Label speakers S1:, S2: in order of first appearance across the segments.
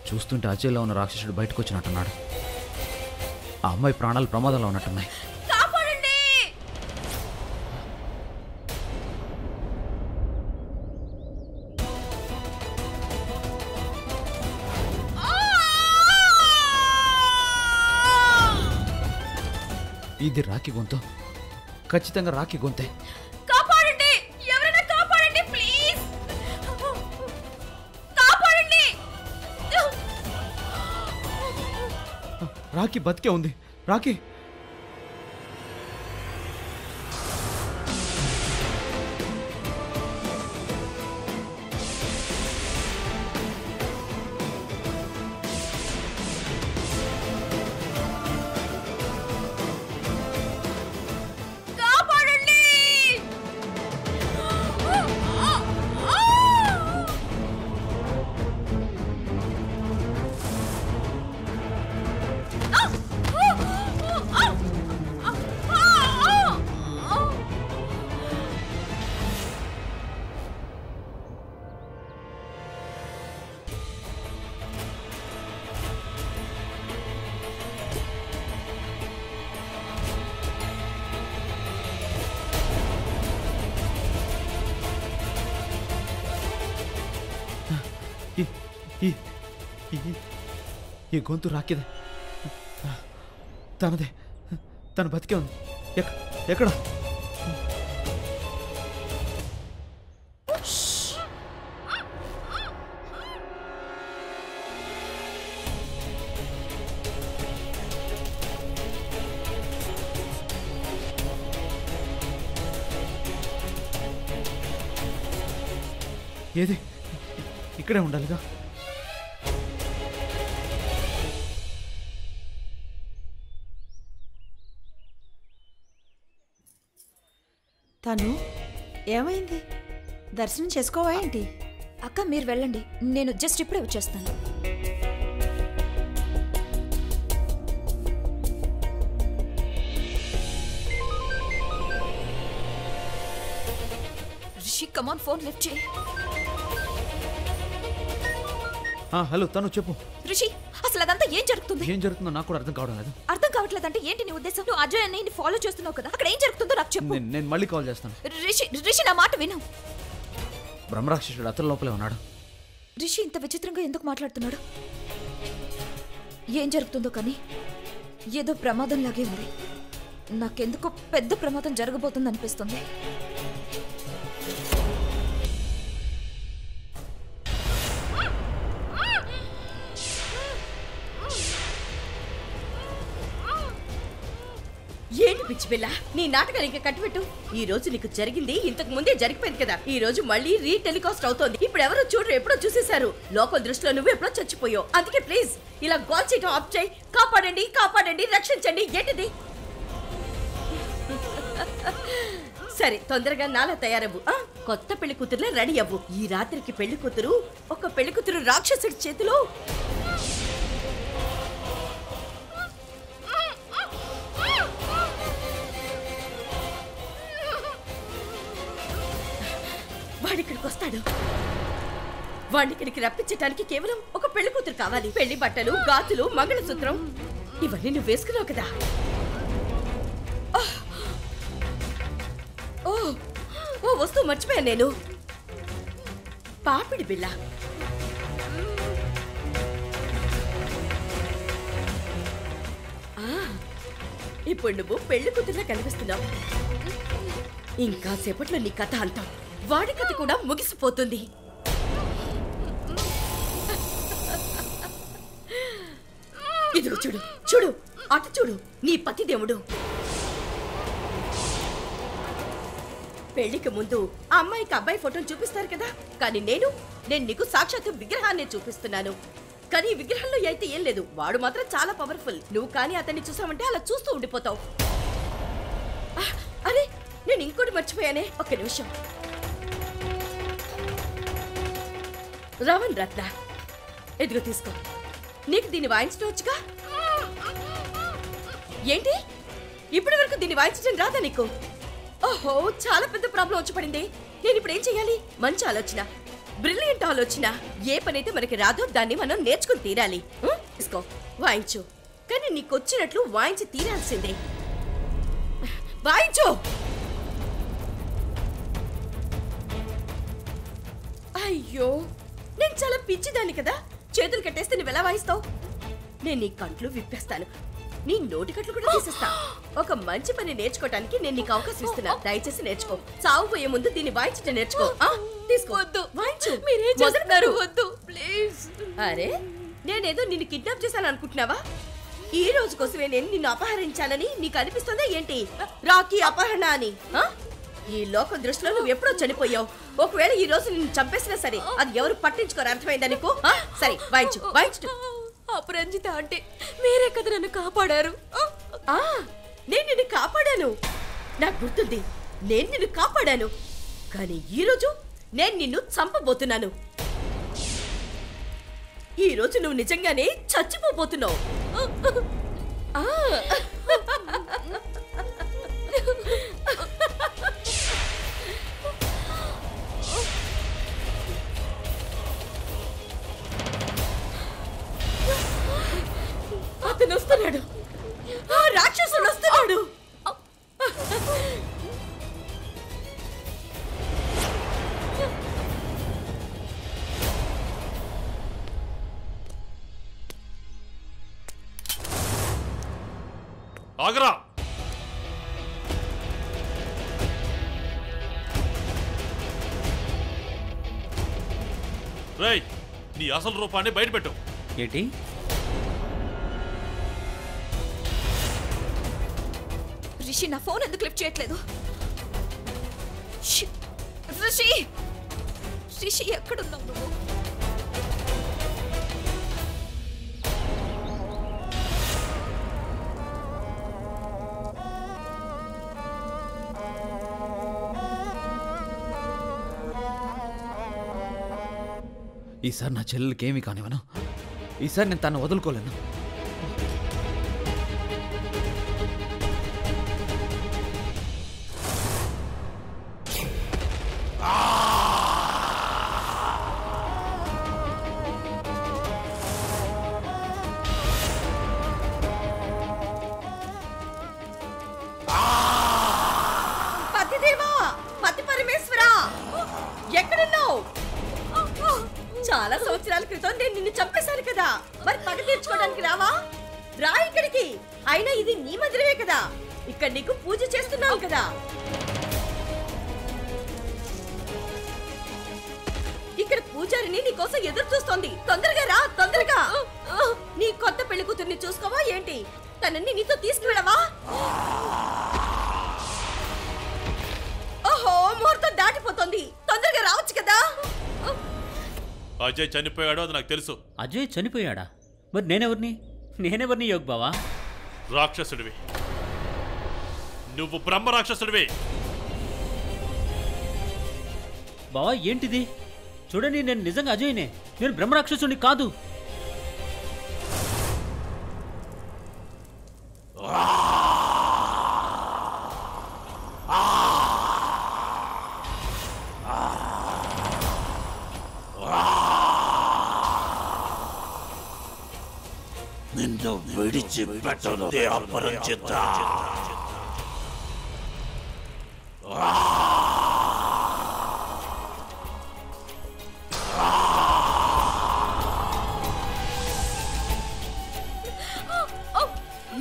S1: చూస్తుంటే అజయ్లో ఉన్న రాక్షసుడు బయటకు వచ్చినట్టున్నాడు. ఆ అమ్మాయి ప్రాణాలు ప్రమాదంలో ఉన్నట్టున్నాయి. ఇది రాఖీ గొంతు, ఖచ్చితంగా రాఖీ గొంతే.
S2: కాపాడండి, ఎవరైనా కాపాడండి ప్లీజ్, కాపాడండి.
S1: రాఖీ బతికే ఉంది. రాఖీ ఈ గొంతు రాకిదే, తనదే. తను బతికే ఉంది. ఎక్కడ? ఏది? ఇక్కడే ఉండాలిగా.
S3: తను ఏమైంది? దర్శనం చేసుకోవా ఏంటి?
S2: అక్క మీరు వెళ్ళండి, నేను జస్ట్ ఇప్పుడే వచ్చేస్తాను. రిషి కమాన్, ఫోన్ లిఫ్ట్ చేయి.
S1: హలో, తను చెప్పు.
S2: రిషి, అసలు అదంతా ఏం జరుగుతుంది?
S1: ఏం జరుగుతుందో నాకు కూడా అర్థం కావడం లేదు.
S2: అర్థం కావట్లేదంటే ఏంటి నీ ఉద్దేశం? నువ్వు అజయ్ అన్నయ్యని ఫాలో చేస్తున్నావు కదా, అక్కడ ఏం జరుగుతుందో నాకు చెప్పు.
S1: నేను మళ్ళీ కాల్ చేస్తాను.
S2: రిషి నా మాట విను.
S1: బ్రహ్మరాక్షసుడు అతని లోపలే ఉన్నాడు.
S2: రిషి ఇంత విచిత్రంగా ఎందుకు మాట్లాడుతున్నాడు? ఏం జరుగుతుందో కానీ ఏదో ప్రమాదం లాగే ఉంది. నాకెందుకో పెద్ద ప్రమాదం జరగబోతుంది అనిపిస్తుంది.
S3: ఏంటి పిచ్చి పిల్ల, నీ నాటకాలు ఇంకా కట్టిపెట్టు. ఈ రోజు నీకు జరిగింది ఇంతకు ముందే జరిగిపోయింది కదా. ఈ రోజు మళ్ళీ రీటెలికాస్ట్ అవుతోంది. ఇప్పుడు ఎవరో చూడరు, ఎప్పుడో చూసేశారు. లోకల్ దృష్టిలో నువ్వు ఎప్పుడో చచ్చిపోయావు. అందుకే ప్లీజ్ ఇలా గోల్ చేయటం ఆఫ్ చేయి. కాపాడండి, కాపాడండి, రక్షించండి. ఏంటిది? సరే, తొందరగా నాలా తయారవ్వు. కొత్త పెళ్లి కూతురులా రెడీ అవ్వు. ఈ రాత్రికి పెళ్లి కూతురు, ఒక పెళ్లి కూతురు రాక్షసుడి చేతిలో. వాడిక్కడికి వస్తాడు. వాడిక్కడికి రప్పించడానికి కేవలం ఒక పెళ్లి కూతురు కావాలి. పెళ్లి బట్టలు, గాజులు, మంగళసూత్రం ఇవన్నీ నువ్వు వేసుకున్నావు కదా. ఓ వస్తువు మర్చిపోయాను నేను. పాపిడి బిళ్ళ. ఇప్పుడు నువ్వు పెళ్లి కూతురులా కనిపిస్తున్నావు. ఇంకా సేపట్లో నీ కథ అంటావు. వాడి కథ కూడా ముగిసిపోతుంది. ఇదిగో చూడు, చూడు, అటు చూడు, నీ పతిదేవుడు. పెళ్లికి ముందు ఆ అమ్మాయికి అబ్బాయి ఫోటోలు చూపిస్తారు కదా, కానీ నేను నీకు సాక్షాత్తు విగ్రహాన్ని చూపిస్తున్నాను. కానీ ఈ విగ్రహంలో అయితే ఏం లేదు. వాడు మాత్రం చాలా పవర్ఫుల్. నువ్వు కానీ అతన్ని చూసావంటే అలా చూస్తూ ఉండిపోతావు. అరే, నేను ఇంకోటి మర్చిపోయానే. ఒక్క నిమిషం. రవణ్ రత్న, ఎదుగు తీసుకో. నీకు దీన్ని వాయించడం వచ్చుగా? ఏంటి, ఇప్పటి వరకు దీన్ని వాయించడం రాదా నీకు? ఓహో, చాలా పెద్ద ప్రాబ్లం వచ్చి పడింది. నేను ఇప్పుడు ఏం చెయ్యాలి? మంచి ఆలోచన. బ్రిలియంట్ ఆలోచన. ఏ పనైతే మనకి రాదో దాన్ని మనం నేర్చుకుని తీరాలి. తీసుకో, వాయించు. కానీ నీకొచ్చినట్లు వాయించి తీరాల్సిందే. వాయించు. అయ్యో, నేను చాలా పిచ్చిదాన్ని కదా. చేతులు కట్టేస్తే నువ్వు ఎలా వాయిస్తావు? నేను నీ కంట్లు విప్పేస్తాను, నీ నోటి కట్లు కూడా తీసేస్తా. ఒక మంచి పని నేర్చుకోవటానికి నేను నీకు అవకాశం ఇస్తున్నా. దయచేసి నేర్చుకో. సాగు పోయే ముందు దీన్ని వాయించటం నేర్చుకో. తీసుకోవద్దు, వాయించు.
S2: మీరేం చేస్తున్నారు? వద్దు ప్లీజ్.
S3: అరే, నేనేదో నిన్ను కిడ్నాప్ చేశాను అనుకుంటున్నావా? ఈ రోజు కోసమే నేను నిన్ను అపహరించాలని నీకు అనిపిస్తుందా ఏంటి? రాకీ అపహరణ అని. ఈ లోకం దృష్టిలో నువ్వు ఎప్పుడో చనిపోయావు. ఒకవేళ ఈ రోజు నిన్ను చంపేసినా సరే అది ఎవరు పట్టించుకోరు. అర్థమైందా నీకు? సరే, వాయించు, వాయించు.
S2: అపరంజిత అంటే మీరే కదా నన్ను కాపాడారు.
S3: నేను నిన్ను కాపాడాను, నాకు గుర్తుంది. నేను నిన్ను కాపాడాను. కానీ ఈరోజు నేను నిన్ను చంపబోతున్నాను. ఈ రోజు నువ్వు నిజంగానే చచ్చిపోబోతున్నావు. అతను వస్తున్నాడు, రాక్షసుడు వస్తున్నాడు.
S4: ఆగరా! రేయ్, నీ అసలు రూపాన్ని బయటపెట్టు.
S1: ఏంటి?
S2: రిషి నా ఫోన్ ఎందుకు లిఫ్ట్ చేయట్లేదు? రిషి, రిషి ఎక్కడున్నావు నువ్వు?
S1: ఈసారి నా చెల్లెలకి ఏమీ కానివ్వను. ఈసారి నేను తను వదులుకోలేను.
S3: పతిదేవా, పతి పరమేశ్వరా, ఎక్కడున్నావు? చాలా సంవత్సరాల క్రితం నేను నిన్ను చంపేశాను కదా, మరి పగ తీర్చుకోవడానికి రావా? రా ఇక్కడికి. అయినా ఇది నీ మందిరమే కదా, ఇక్కడ నీకు పూజ చేస్తున్నావు కదా. ఇక్కడ పూజారిని నీ కోసం ఎదురు చూస్తోంది. తొందరగా రా, తొందరగా. నీ కొత్త పెళ్లి కూతుర్ని చూసుకోవా ఏంటి? తనని నీతో తీసుకువెళ్ళవా? ఓహో, ముహూర్తం దాటిపోతుంది. తొందరగా రావచ్చు కదా.
S4: అజయ్ చనిపోయాడు, అది నాకు తెలుసు.
S1: అజయ్ చనిపోయాడా? మరి నేనెవరిని యోగ్ బావా?
S4: రాక్షసుడివి నువ్వు, బ్రహ్మ రాక్షసుడివి.
S1: బావా ఏంటిది? చూడండి, నేను నిజంగా అజయ్నే. నేను బ్రహ్మరాక్షసుని కాదు.
S5: నిన్ను విడిచిపెట్టను అపరంజిత.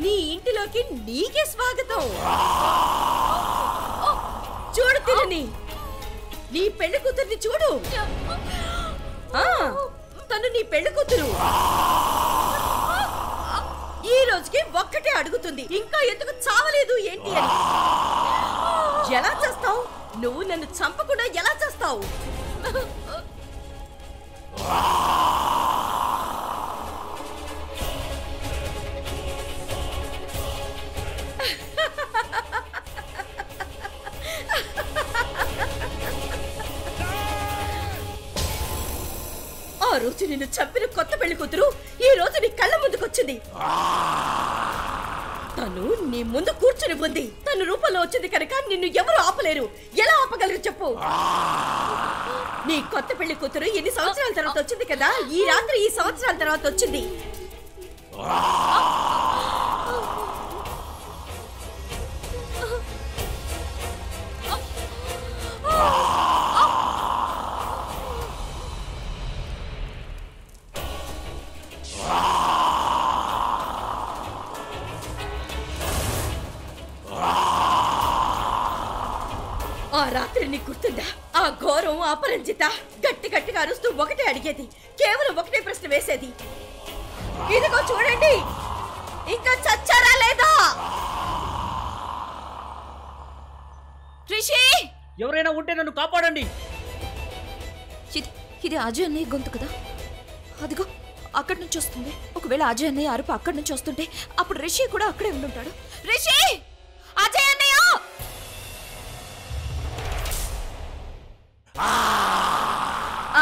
S3: నీ ఇంటిలోకి నీకే స్వాగతం. చూడు తినని, నీ పెళ్లి కూతుర్ని చూడు. తను నీ పెళ్లి కూతురు. ఈ రోజుకి ఒక్కటే అడుగుతుంది, ఇంకా ఎందుకు చావలేదు ఏంటి అని. ఎలా చేస్తావు నువ్వు? నన్ను చంపకుండా ఎలా చేస్తావు? ఆ రోజు నిన్ను చంపిన కొత్త పెళ్లి కూతురు ఈ రోజు నీ కళ్ళ ముందుకొచ్చింది. తను నీ ముందు కూర్చుని ఉంది. తన రూపంలో వచ్చింది కనుక నిన్ను ఎవరు ఆపలేరు. ఎలా ఆపగలరు చెప్పు? నీ కొత్త పెళ్లి కూతురు ఎన్ని సంవత్సరాల తర్వాత వచ్చింది కదా, ఈ రాత్రి ఈ సంవత్సరాల తర్వాత వచ్చింది. ఆ రాత్రి నీకు గుర్తుందా? ఆ ఘోరం అపరంజిత గట్టి గట్టిగా అరుస్తూ ఒకటే అడిగేది, కేవలం ఒకటే ప్రశ్న వేసేది, ఇదిగో చూడండి ఇంకా చచ్చారా లేదా.
S2: రిషి,
S1: ఎవరైనా ఉంటే నన్ను కాపాడండి.
S2: ఇది అజయ్ అన్నయ్య గొంతు కదా, అదిగో అక్కడి నుంచి వస్తుంది. ఒకవేళ అజయ్ అన్నయ్య అరుపు అక్కడి నుంచి వస్తుంటే అప్పుడు రిషి కూడా అక్కడే ఉండుంటాడు. రిషి, అజయ్ అన్నయ్య!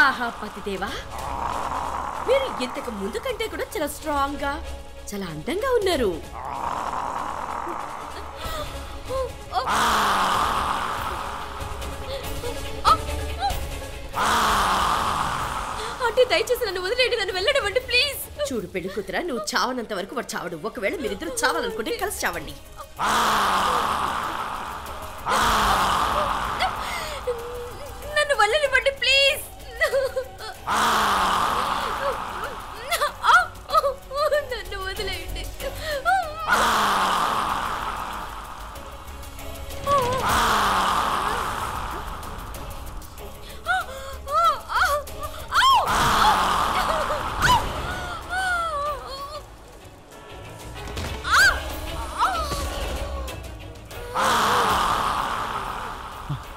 S3: ఆహా పతిదేవా, మీరు ఇంతకు ముందు కంటే కూడా చాలా స్ట్రాంగ్ గా, చాలా అందంగా ఉన్నారు.
S2: అంటే దయచేసి నన్ను వదిలేండి, నన్ను వెళ్ళనివ్వండి ప్లీజ్.
S3: చూడు పెళ్లి కూతురా, నువ్వు చావనంత వరకు వాడు చావడు. ఒకవేళ మీరిద్దరు చావాలనుకుంటే కలిసి చావండి.
S2: నన్ను వెళ్ళనివ్వండి ప్లీజ్. నన్ను వదిలేయండి.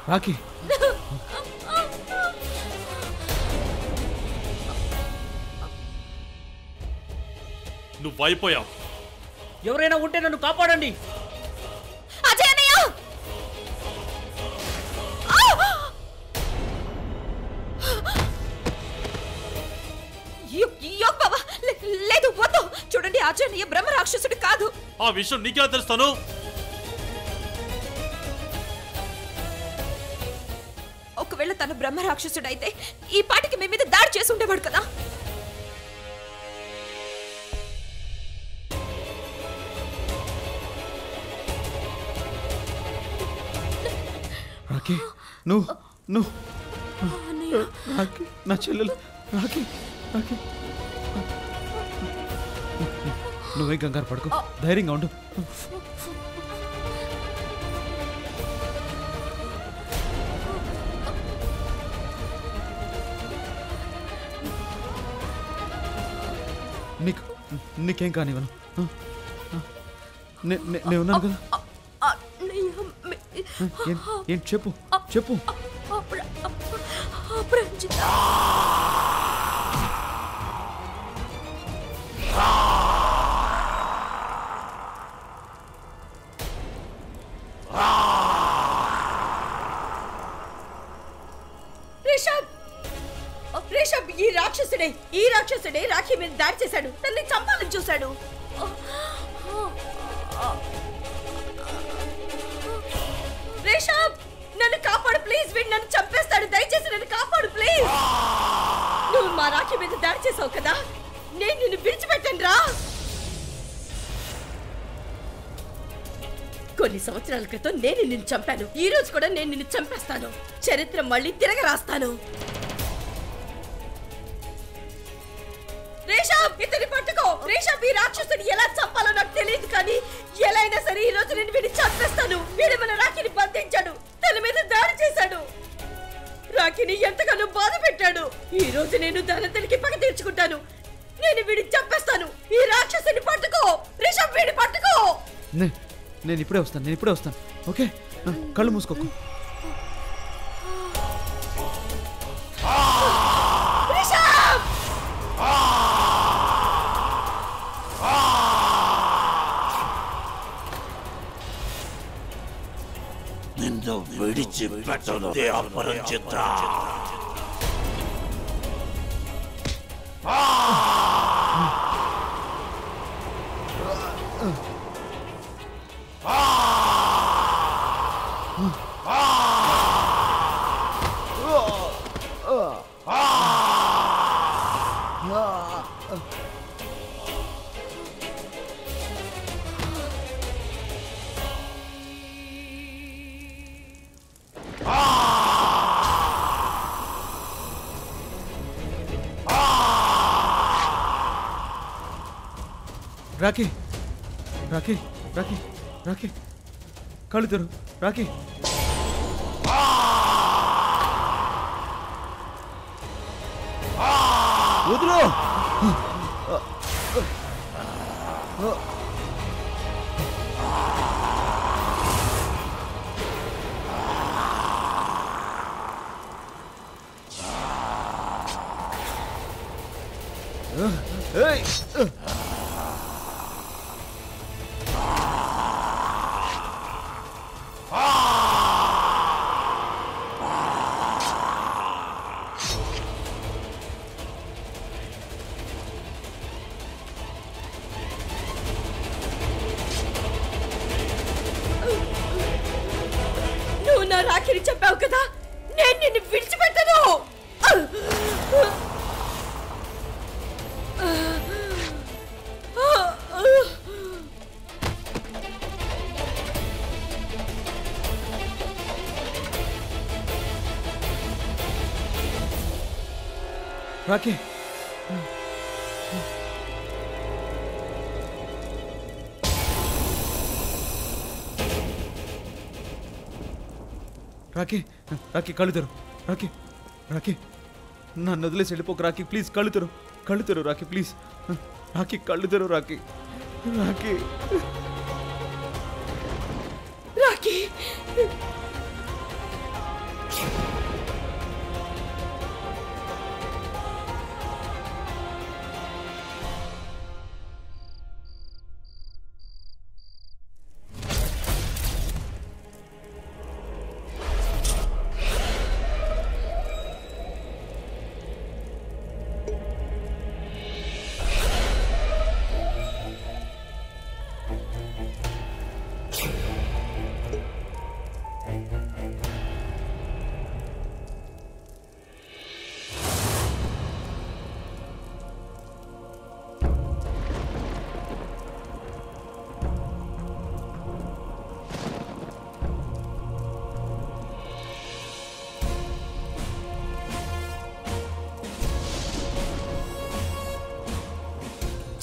S1: రాఖీ,
S4: నువ్వు అయిపోయావు.
S1: ఎవరైనా ఉంటే నన్ను కాపాడండి.
S2: అజయ్ అన్నయ్య! లేదు, వద్దు. చూడండి, అజయ్ అన్నయ్య బ్రహ్మ రాక్షసుడు కాదు.
S4: ఆ విషయం నీకెలా తెలుస్తాను?
S2: ఒకవేళ తను బ్రహ్మ రాక్షసుడు అయితే ఈ పాటికి మీ మీద దాడి చేసి ఉండేవాడు కదా.
S1: రాఖీ, నువ్వు రాఖీ, నా చెల్లెలు రాఖీ, రాఖీ, నువ్వేం కంగారు పడుకో, ధైర్యంగా ఉండు. నీకేం కానివ్వను. నేను ఉన్నాను కదా. ఏంటి చెప్పు చెప్పు.
S3: రిషబ్, ఈ రాక్షసుడే రాఖీ మీద దాడి చేశాడు. తల్లి చంపాలని చూశాడు. రిషబ్, నన్ను కాపాడు ప్లీజ్. వీడు నన్ను చంపేస్తాడు. దయచేసి నన్ను కాపాడు ప్లీజ్. నువ్వు మా రాఖీ మీద దాడి చేసావు కదా, నేను నిన్ను విడిచిపెట్టను రా. కొన్ని సంవత్సరాల క్రితం నేను నిన్ను చంపాను. ఈ రోజు కూడా నేను నిన్ను చంపేస్తాను. చరిత్ర మళ్ళీ తిరగ రాస్తాను. రేషబ్, ఇతని పట్టుకో. రేషబ్, ఈ రాక్షసుని ఎలా చంపాలో నాకు తెలియదు, కానీ ఎలా అయినా సరే ఈ రోజు నేను వీడిని చంపేస్తాను. వీడు మన రాఖీని బంధించాడు, తన మీద దాడి చేశాడు, రాఖీని ఎంతగానో బాధ పెట్టాడు. ఈ రోజు నేను దానంతటికి పగ తీర్చుకుంటాను. నేను వీడిని చంపేస్తాను. ఈ రాక్షసుని పట్టుకో. రేషబ్, వీడిని పట్టుకో.
S1: నేను ఇప్పుడే వస్తాను. ఓకే, కళ్ళు మూసుకోకు.
S5: నిన్ను విడిచిపెట్టను అపరంజిత.
S1: రాఖీ రాఖీ రాఖీ రాఖీ కళ్ళు తెరు రాఖీ. వదులు.
S3: నువ్వు నా రాఖీని చెప్పావు కదా, నేను నిన్ను విడిచిపెట్టను.
S1: రాఖీ రాఖీ రాఖీ కళ్ళు తెరు రాఖీ రాఖీ నన్ను వదిలేసి వెళ్ళిపోక రాఖీ ప్లీజ్ కళ్ళు తెరు రాఖీ ప్లీజ్ రాఖీ కళ్ళు తెరు రాఖీ రాఖీ
S3: రాఖీ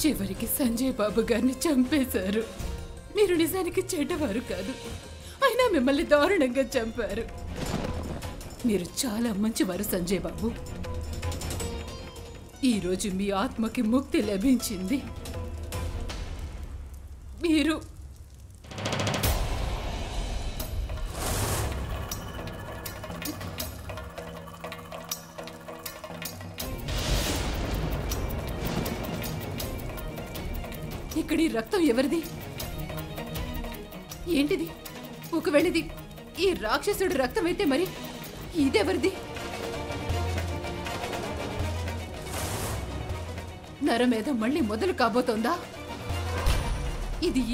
S6: చివరికి సంజయ్ బాబు గారిని చంపేశారు. మీరు నిజానికి చెడ్డవారు కాదు, అయినా మిమ్మల్ని దారుణంగా చంపారు. మీరు చాలా మంచివారు సంజయ్ బాబు. ఈరోజు మీ ఆత్మకి ముక్తి లభించింది. మీరు ఇక్కడ ఈ రక్తం ఎవరిది? ఏంటిది? ఒకవేళ ఇది ఈ రాక్షసుడి రక్తం అయితే మరి ఇదెవరిది? నరమేధ మళ్ళీ మొదలు కాబోతోందా? ఇది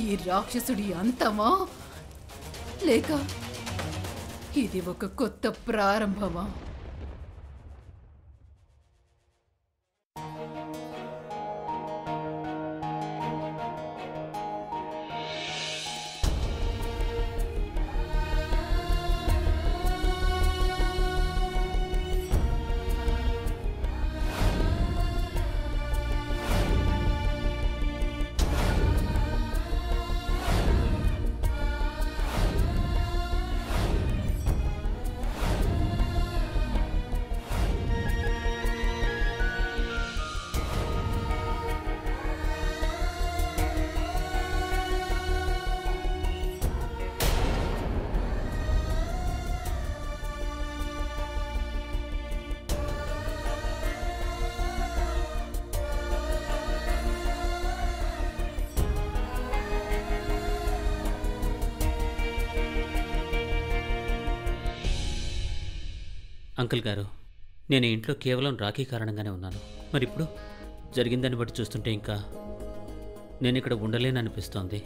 S6: ఈ రాక్షసుడి అంతమా, లేక ఇది ఒక కొత్త ప్రారంభమా?
S7: అంకుల్ గారు, నేను ఇంట్లో కేవలం రాఖీ కారణంగానే ఉన్నాను. మరి ఇప్పుడు జరిగిందని బట్టి చూస్తుంటే ఇంకా నేను ఇక్కడ ఉండలేననిపిస్తోంది.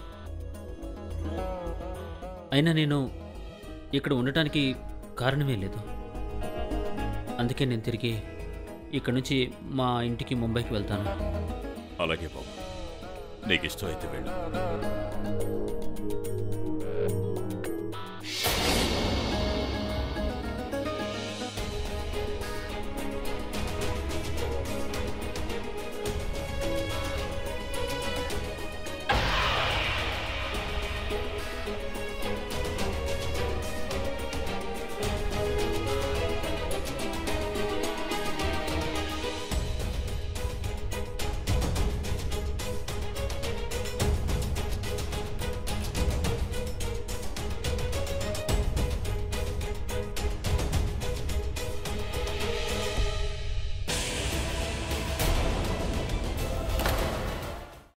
S7: అయినా నేను ఇక్కడ ఉండటానికి కారణమే లేదు. అందుకే నేను తిరిగి ఇక్కడ నుంచి మా ఇంటికి ముంబైకి వెళ్తాను.
S8: అలాగే బాబు, నీకు ఇష్టం అయితే వెళ్ళు.